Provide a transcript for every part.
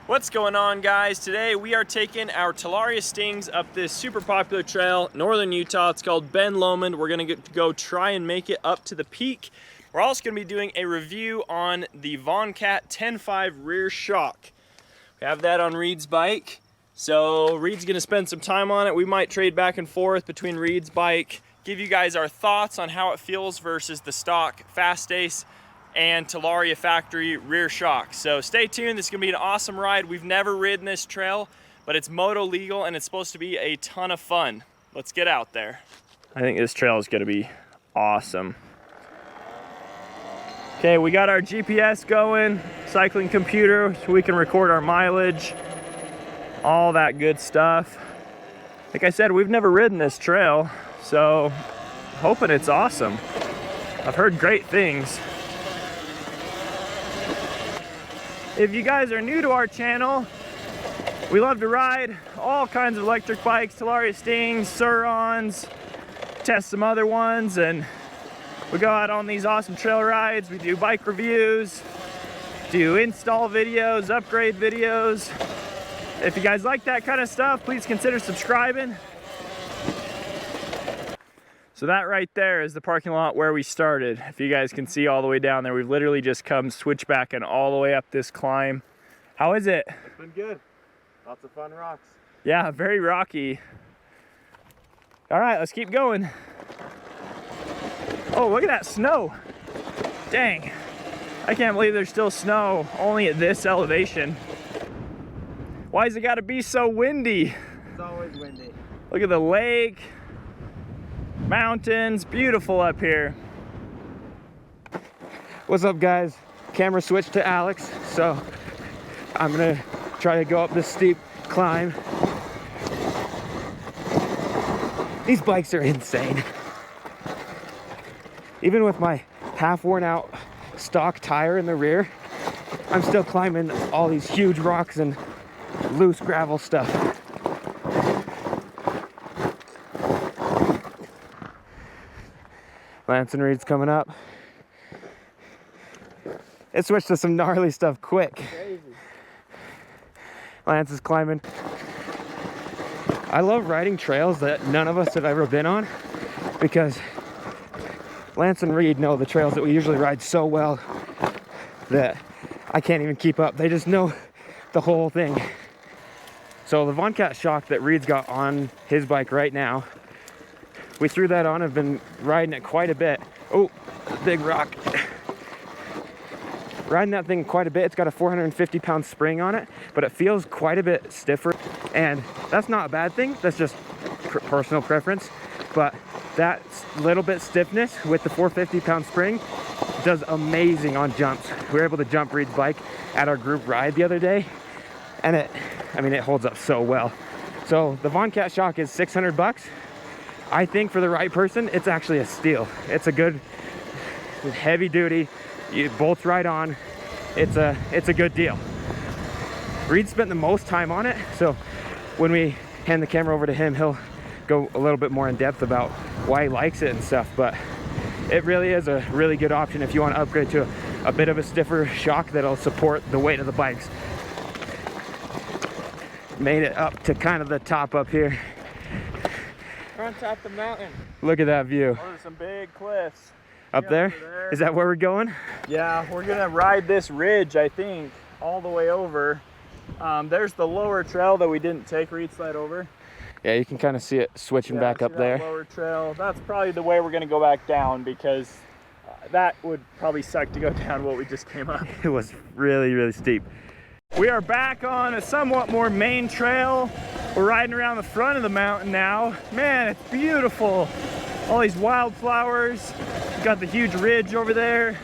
What's going on, guys? Today we are taking our Talaria Stings up this super popular trail, northern Utah. It's called Ben Lomond. We're gonna go try and make it up to the peak. We're also gonna be doing a review on the Vonkat TENfive rear shock. We have that on Reed's bike. So Reed's gonna spend some time on it. We might trade back and forth between Reed's bike, give you guys our thoughts on how it feels versus the stock Fast Ace and Talaria factory rear shock. So stay tuned, this is gonna be an awesome ride. We've never ridden this trail, but it's moto legal and it's supposed to be a ton of fun. Let's get out there. I think this trail is gonna be awesome. Okay, we got our GPS going, cycling computer, so we can record our mileage, all that good stuff. Like I said, we've never ridden this trail, so hoping it's awesome. I've heard great things. If you guys are new to our channel, we love to ride all kinds of electric bikes, Talaria Stings, Surrons, test some other ones, and we go out on these awesome trail rides. We do bike reviews, do install videos, upgrade videos. If you guys like that kind of stuff, please consider subscribing. So that right there is the parking lot where we started. If you guys can see all the way down there, we've literally just come switchbacking all the way up this climb. How is it? It's been good. Lots of fun rocks. Yeah, very rocky. All right, let's keep going. Oh, look at that snow. Dang. I can't believe there's still snow only at this elevation. Why's it gotta be so windy? It's always windy. Look at the lake. Mountains, beautiful up here. What's up, guys? Camera switched to Alex, so I'm gonna try to go up this steep climb. These bikes are insane. Even with my half worn out stock tire in the rear, I'm still climbing all these huge rocks and loose gravel stuff. Lance and Reed's coming up. It switched to some gnarly stuff quick. Crazy. Lance is climbing. I love riding trails that none of us have ever been on because Lance and Reed know the trails that we usually ride so well that I can't even keep up. They just know the whole thing. So the Vonkat shock that Reed's got on his bike right now, we threw that on, have been riding it quite a bit. Oh, big rock. Riding that thing quite a bit. It's got a 450-pound spring on it, but it feels quite a bit stiffer. And that's not a bad thing. That's just personal preference. But that little bit stiffness with the 450-pound spring does amazing on jumps. We were able to jump Reed's bike at our group ride the other day, and it holds up so well. So the Vonkat shock is 600 bucks. I think for the right person, it's actually a steal. It's a good, heavy duty, it bolts right on. It's a good deal. Reed spent the most time on it, so when we hand the camera over to him, he'll go a little bit more in depth about why he likes it and stuff, but it really is a really good option if you want to upgrade to a bit of a stiffer shock that'll support the weight of the bikes. Made it up to kind of the top up here. We're on top of the mountain. Look at that view. Oh, there's some big cliffs. Up there? Is that where we're going? Yeah, we're gonna ride this ridge, I think, all the way over. There's the lower trail that we didn't take Reed sled over. Yeah, you can kind of see it switching back up there. Lower trail. That's probably the way we're gonna go back down because that would probably suck to go down what we just came up. It was really, really steep. We are back on a somewhat more main trail. We're riding around the front of the mountain now. Man, it's beautiful. All these wildflowers. Got the huge ridge over there.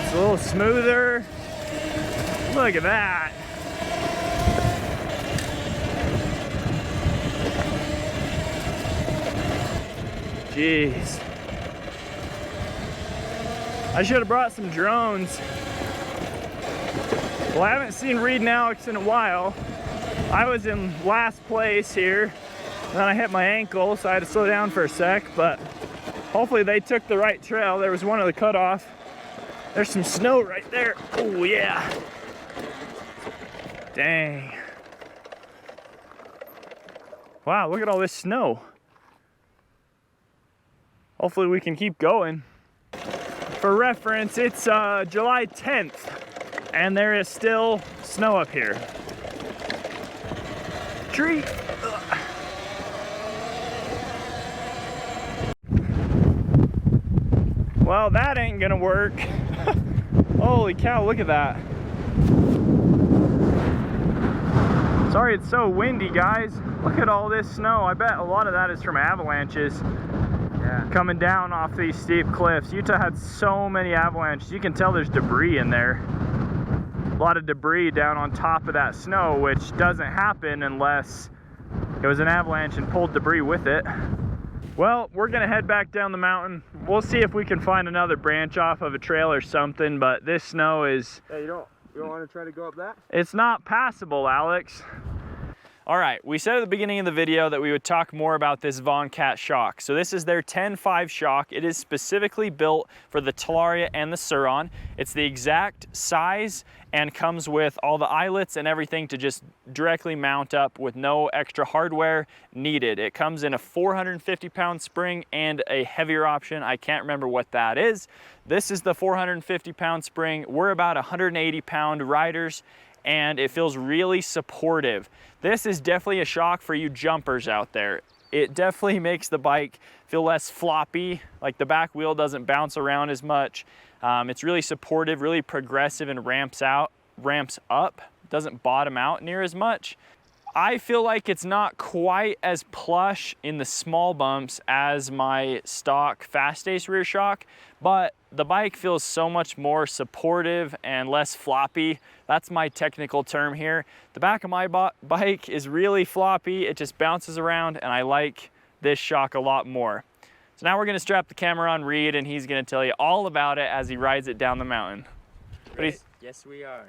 It's a little smoother. Look at that. Jeez. I should have brought some drones. Well, I haven't seen Reed and Alex in a while. I was in last place here, then I hit my ankle, so I had to slow down for a sec, but hopefully they took the right trail. There was one of the cutoff. There's some snow right there. Oh yeah. Dang. Wow, look at all this snow. Hopefully we can keep going. For reference, it's July 10th, and there is still snow up here. Tree. Ugh. Well, that ain't gonna work. Holy cow, look at that. Sorry it's so windy, guys. Look at all this snow. I bet a lot of that is from avalanches. Yeah. Coming down off these steep cliffs. Utah had so many avalanches. You can tell there's debris in there. A lot of debris down on top of that snow, which doesn't happen unless it was an avalanche and pulled debris with it. Well, we're gonna head back down the mountain. We'll see if we can find another branch off of a trail or something, but this snow is... Hey, you don't want to try to go up that? It's not passable, Alex. All right, we said at the beginning of the video that we would talk more about this Vonkat shock. So this is their TENfive shock. It is specifically built for the Talaria and the Surron. It's the exact size and comes with all the eyelets and everything to just directly mount up with no extra hardware needed. It comes in a 450-pound spring and a heavier option. I can't remember what that is. This is the 450-pound spring. We're about 180-pound riders, and it feels really supportive. This is definitely a shock for you jumpers out there. It definitely makes the bike feel less floppy, like the back wheel doesn't bounce around as much. It's really supportive, really progressive, and ramps up, doesn't bottom out near as much. I feel like it's not quite as plush in the small bumps as my stock Fast Ace rear shock, but the bike feels so much more supportive and less floppy. That's my technical term here. The back of my bike is really floppy. It just bounces around, and I like this shock a lot more. So now we're gonna strap the camera on Reed, and he's gonna tell you all about it as he rides it down the mountain. Right. Yes, we are.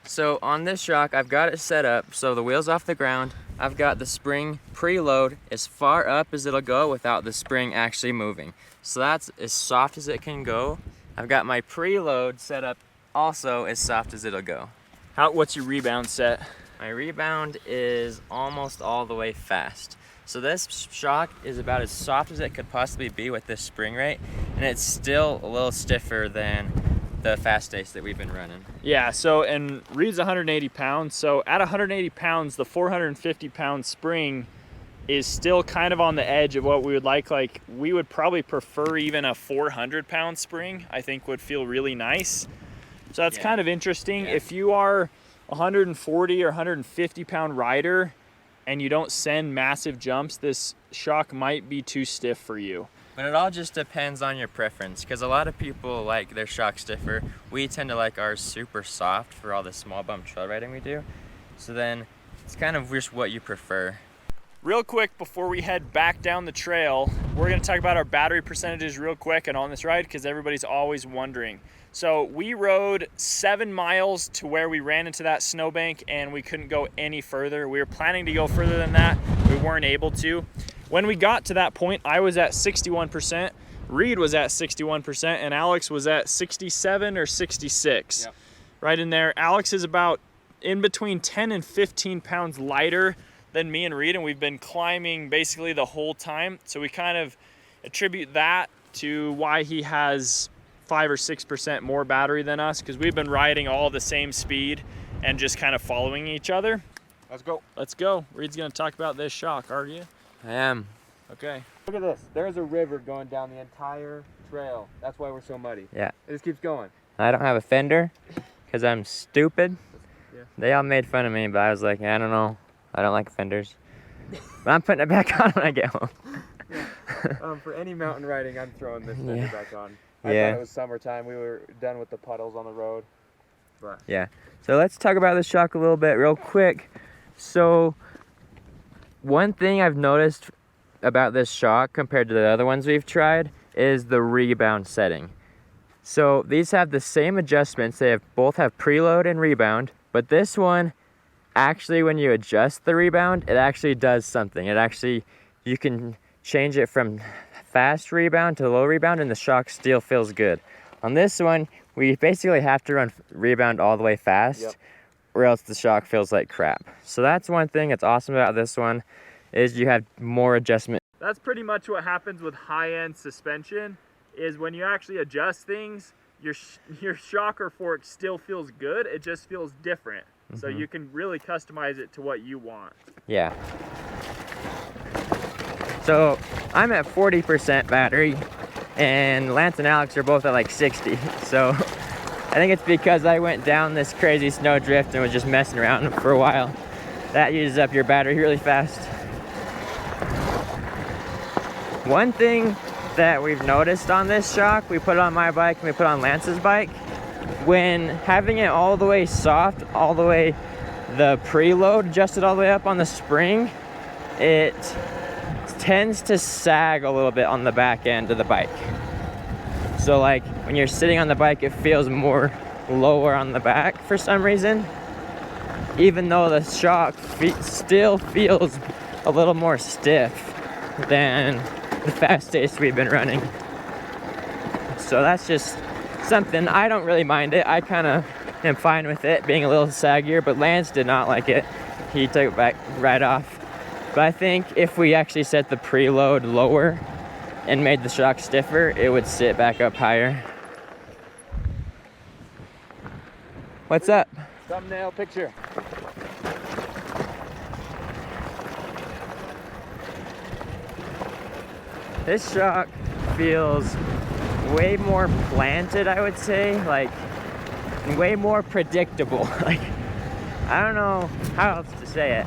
So on this shock, I've got it set up so the wheel's off the ground. I've got the spring preload as far up as it'll go without the spring actually moving. So that's as soft as it can go. I've got my preload set up also as soft as it'll go. What's your rebound set? My rebound is almost all the way fast. So this shock is about as soft as it could possibly be with this spring rate, and it's still a little stiffer than the Fast Ace that we've been running. Yeah, so, and Reed's 180 pounds, so at 180 pounds, the 450-pound spring is still kind of on the edge of what we would like. Like, we would probably prefer even a 400-pound spring, I think would feel really nice. So that's kind of interesting. Yeah. If you are 140 or 150-pound rider and you don't send massive jumps, this shock might be too stiff for you. But it all just depends on your preference, because a lot of people like their shock stiffer. We tend to like ours super soft for all the small bump trail riding we do. So then it's kind of just what you prefer. Real quick, before we head back down the trail, we're gonna talk about our battery percentages real quick and on this ride, because everybody's always wondering. So we rode 7 miles to where we ran into that snowbank, and we couldn't go any further. We were planning to go further than that. We weren't able to. When we got to that point, I was at 61%, Reed was at 61%, and Alex was at 67 or 66. Yep. Right in there. Alex is about in between 10 and 15 pounds lighter than me and Reed, and we've been climbing basically the whole time. So we kind of attribute that to why he has 5 or 6% more battery than us, because we've been riding all the same speed and just kind of following each other. Let's go. Let's go. Reed's gonna talk about this shock, are you? I am. Okay. Look at this. There's a river going down the entire trail. That's why we're so muddy. Yeah. It just keeps going. I don't have a fender because I'm stupid. Yeah. They all made fun of me, but I was like, I don't know. I don't like fenders. But I'm putting it back on when I get home. Yeah. For any mountain riding, I'm throwing this fender back on. I thought it was summertime. We were done with the puddles on the road. But. Yeah. So let's talk about the shock a little bit real quick. So one thing I've noticed about this shock compared to the other ones we've tried is the rebound setting. So these have the same adjustments. They both have preload and rebound, but this one actually, when you adjust the rebound, it actually does something. You can change it from fast rebound to low rebound, and the shock still feels good. On this one, we basically have to run rebound all the way fast, or else the shock feels like crap. So that's one thing that's awesome about this one, is you have more adjustment. That's pretty much what happens with high-end suspension, is when you actually adjust things, your shocker fork still feels good, it just feels different. So you can really customize it to what you want. Yeah. So I'm at 40% battery, and Lance and Alex are both at like 60. So I think it's because I went down this crazy snow drift and was just messing around for a while. That uses up your battery really fast. One thing that we've noticed on this shock, we put it on my bike and we put it on Lance's bike, when having it all the way soft, all the way, the preload adjusted all the way up on the spring, it tends to sag a little bit on the back end of the bike. So like when you're sitting on the bike, it feels more lower on the back for some reason, even though the shock still feels a little more stiff than the fastest we've been running. So that's just something, I don't really mind it. I kind of am fine with it being a little saggier, but Lance did not like it. He took it back right off. But I think if we actually set the preload lower and made the shock stiffer, it would sit back up higher. What's up? Thumbnail picture. This shock feels way more planted, I would say, like way more predictable. Like, I don't know how else to say it,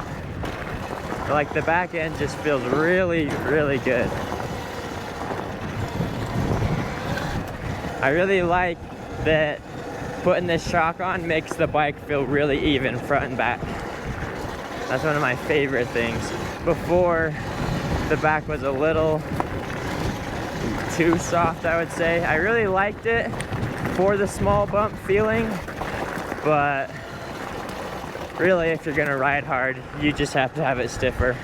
but like the back end just feels really, really good. I really like that putting this shock on makes the bike feel really even front and back. That's one of my favorite things. Before, the back was a little too soft, I would say. I really liked it for the small bump feeling, but really if you're gonna ride hard, you just have to have it stiffer.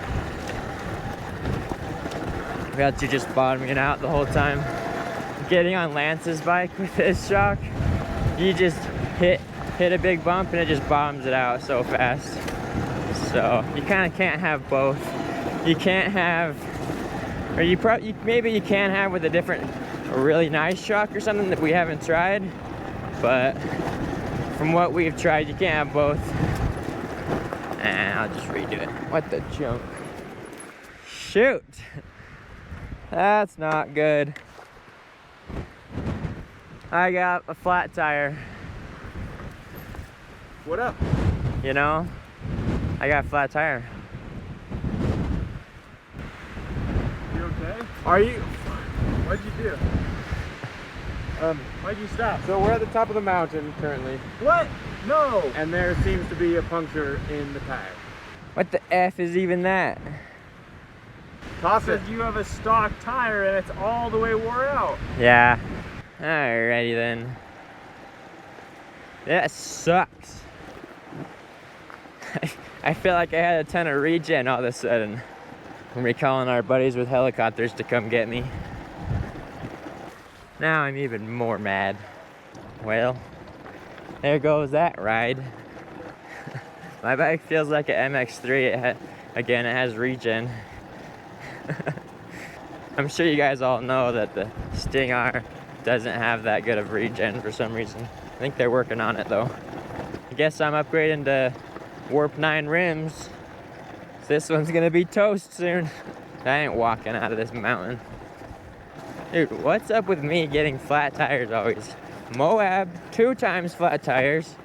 Without you just bottoming it out the whole time. Getting on Lance's bike with this shock, you just hit a big bump and it just bottoms it out so fast. So you kind of can't have both. You can't have, or maybe you can have with a really nice shock or something that we haven't tried, but from what we've tried, you can't have both. And I'll just redo it. What the junk? Shoot! That's not good. I got a flat tire. What up? You know? I got a flat tire. You okay? Are you? What'd you do? Why'd you stop? So we're at the top of the mountain currently, What? No! and there seems to be a puncture in the tire. What the F is even that? Toss it. Because you have a stock tire and it's all the way wore out. Yeah. Alrighty then. That sucks. I feel like I had a ton of regen all of a sudden. I'm recalling our buddies with helicopters to come get me. Now I'm even more mad. Well, there goes that ride. My bike feels like an MX-3. Again, it has regen. I'm sure you guys all know that the Sting R doesn't have that good of regen for some reason. I think they're working on it though. I guess I'm upgrading to Warp 9 rims. This one's gonna be toast soon. I ain't walking out of this mountain. Dude, what's up with me getting flat tires always? Moab, 2 times flat tires.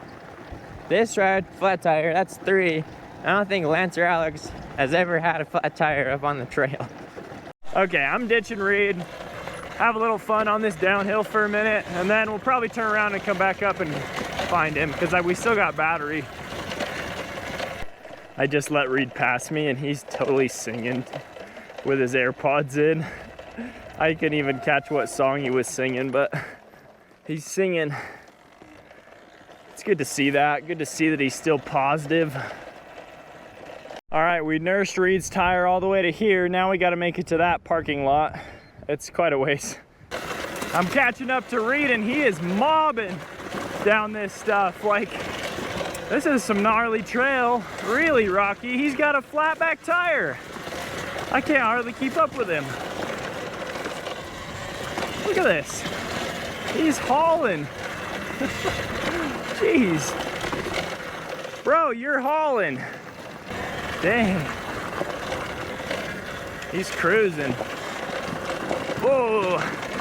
This ride, flat tire, that's 3. I don't think Lance or Alex has ever had a flat tire up on the trail. Okay, I'm ditching Reed. Have a little fun on this downhill for a minute, and then we'll probably turn around and come back up and find him, because we still got battery. I just let Reed pass me, and he's totally singing with his AirPods in. I couldn't even catch what song he was singing, but he's singing. It's good to see that. Good to see that he's still positive. All right, we nursed Reed's tire all the way to here. Now we got to make it to that parking lot. It's quite a ways. I'm catching up to Reed, and he is mobbing down this stuff. Like, This is some gnarly trail, really rocky. He's got a flat back tire. I can't hardly keep up with him. Look at this. He's hauling. Jeez. Bro, you're hauling. Dang. He's cruising. Whoa,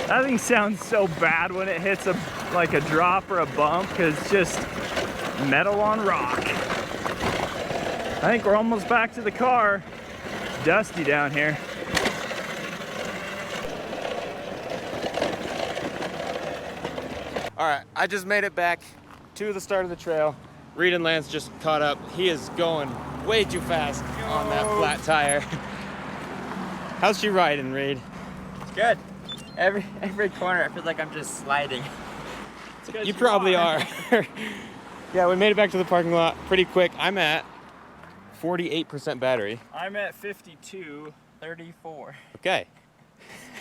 that thing sounds so bad when it hits like a drop or a bump, because it's just metal on rock. I think we're almost back to the car. It's dusty down here. All right, I just made it back to the start of the trail. Reed and Lance just caught up. He is going way too fast on that flat tire. How's she riding, Reed? It's good. Every corner, it feels like I'm just sliding. You probably are. Yeah, we made it back to the parking lot pretty quick. I'm at 48% battery. I'm at 52. 34. Okay.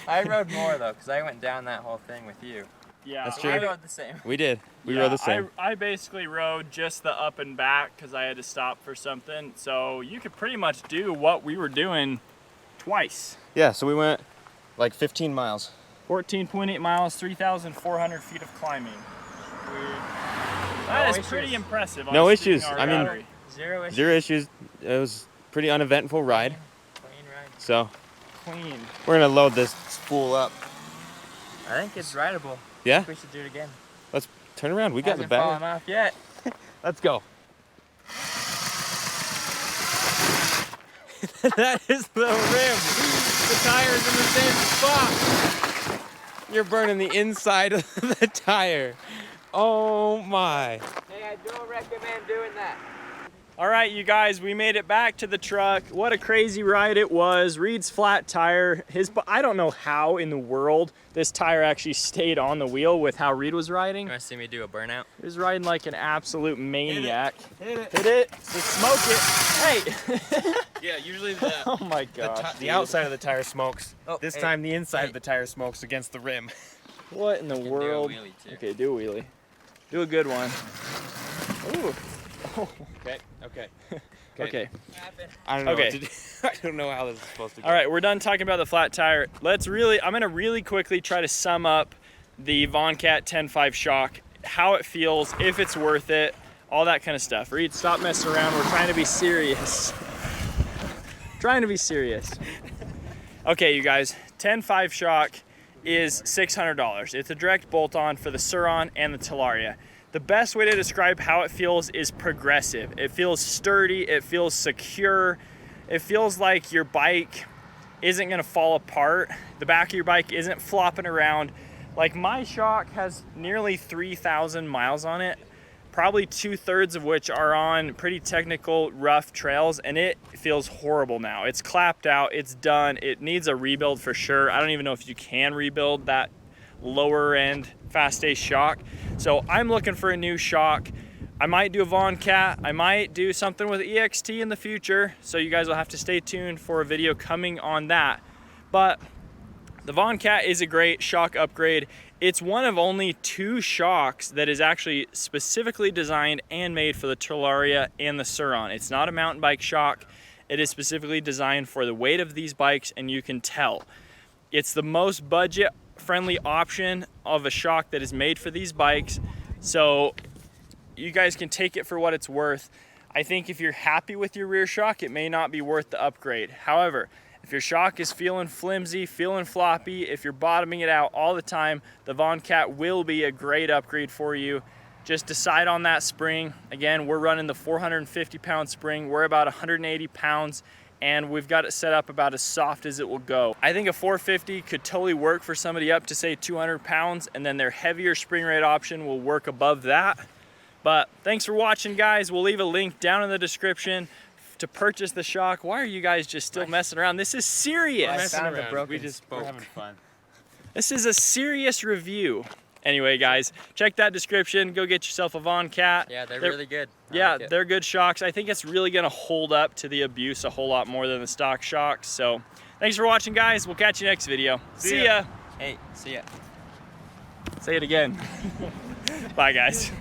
I rode more though, because I went down that whole thing with you. Yeah, That's true. I rode the same. We did. We rode the same. I basically rode just the up and back because I had to stop for something. So you could pretty much do what we were doing twice. Yeah, so we went like 15 miles. 14.8 miles, 3,400 feet of climbing. That is pretty impressive. No honestly, issues. our I mean, battery. Zero issues. Zero issues. It was a pretty uneventful ride. Clean ride. So Clean. we're gonna load this fool up. I think it's rideable. Yeah? We should do it again. Let's turn around. We got the Hasn't fallen battery. off yet. Let's go. That is the rim. The tire's in the same spot. You're burning the inside of the tire. Oh my. Hey, I don't recommend doing that. All right, you guys, we made it back to the truck. What a crazy ride it was. Reed's flat tire. I don't know how in the world this tire actually stayed on the wheel with how Reed was riding. You want to see me do a burnout? He was riding like an absolute maniac. Hit it. Hit it. So smoke it. Hey. Yeah, usually Oh my gosh. the outside of the tire smokes. Oh, This hey, time the inside hey. of the tire smokes against the rim. What in the You can world? do a wheelie too. Okay, do a wheelie. Do a good one. Ooh. Okay. Okay. I don't know Okay. what to do. I don't know how this is supposed to go. All right, we're done talking about the flat tire. I'm gonna really quickly try to sum up the Vonkat TENfive shock, how it feels, if it's worth it, all that kind of stuff. Reed, stop messing around. We're trying to be serious. Trying to be serious. Okay, you guys, TENfive shock is $600. It's a direct bolt-on for the Surron and the Talaria. The best way to describe how it feels is progressive. It feels sturdy, it feels secure, it feels like your bike isn't gonna fall apart. The back of your bike isn't flopping around. Like my shock has nearly 3,000 miles on it, probably 2/3 of which are on pretty technical, rough trails, and it feels horrible now. It's clapped out, it's done, it needs a rebuild for sure. I don't even know if you can rebuild that lower end fast ace shock. So I'm looking for a new shock. I might do a Vonkat. I might do something with EXT in the future. So you guys will have to stay tuned for a video coming on that. But the Vonkat is a great shock upgrade. It's one of only 2 shocks that is actually specifically designed and made for the Talaria and the Surron. It's not a mountain bike shock. It is specifically designed for the weight of these bikes, and you can tell. It's the most budget friendly option of a shock that is made for these bikes, so you guys can take it for what it's worth. I think if you're happy with your rear shock, it may not be worth the upgrade. However, if your shock is feeling flimsy, feeling floppy, if you're bottoming it out all the time, the Vonkat will be a great upgrade for you. Just decide on that spring. Again, we're running the 450-pound spring. We're about 180 pounds. And we've got it set up about as soft as it will go. I think a 450 could totally work for somebody up to say 200 pounds, and then their heavier spring rate option will work above that. But thanks for watching, guys. We'll leave a link down in the description to purchase the shock. Why are you guys just still messing around? This is serious. I found the broken We're spoke. having fun. This is a serious review. Anyway, guys, check that description. Go get yourself a Vonkat. Yeah, they're really good. I Yeah, like it. they're good shocks. I think it's really gonna hold up to the abuse a whole lot more than the stock shocks. So thanks for watching, guys. We'll catch you next video. See ya. Hey, see ya. Say it again. Bye, guys.